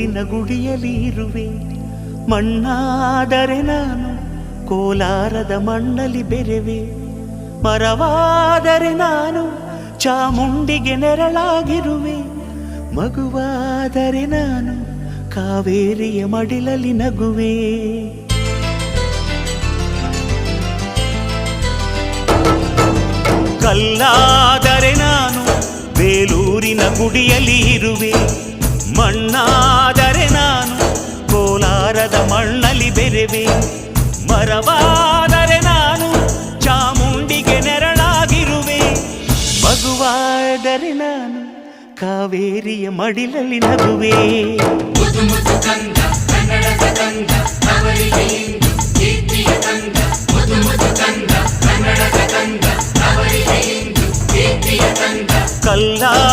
ಗುಡಿಯಲ್ಲಿ ಇರುವೆ. ಮಣ್ಣಾದರೆ ನಾನು ಕೋಲಾರದ ಮಣ್ಣಲ್ಲಿ ಬೆರೆವೆ. ಮರವಾದರೆ ನಾನು ಚಾಮುಂಡಿಗೆ ನೆರಳಾಗಿರುವೆ. ಮಗುವಾದರೆ ನಾನು ಕಾವೇರಿಯ ಮಡಿಲಲ್ಲಿ ನಗುವೆ. ಕಲ್ಲಾದರೆ ನಾನು ಬೇಲೂರಿನ ಗುಡಿಯಲ್ಲಿ ಇರುವೆ. ಮಣ್ಣಾದರೆ ನಾನು ಕೋಲಾರದ ಮಣ್ಣಲ್ಲಿ ಬೆರೆವೆ. ಮರವಾದರೆ ನಾನು ಚಾಮುಂಡಿಗೆ ನೆರಳಾಗಿರುವೆ. ಮಗುವಾದರೆ ನಾನು ಕಾವೇರಿಯ ಮಡಿಲಲ್ಲಿ ನಗುವೆ. ಕಲ್ಲಾ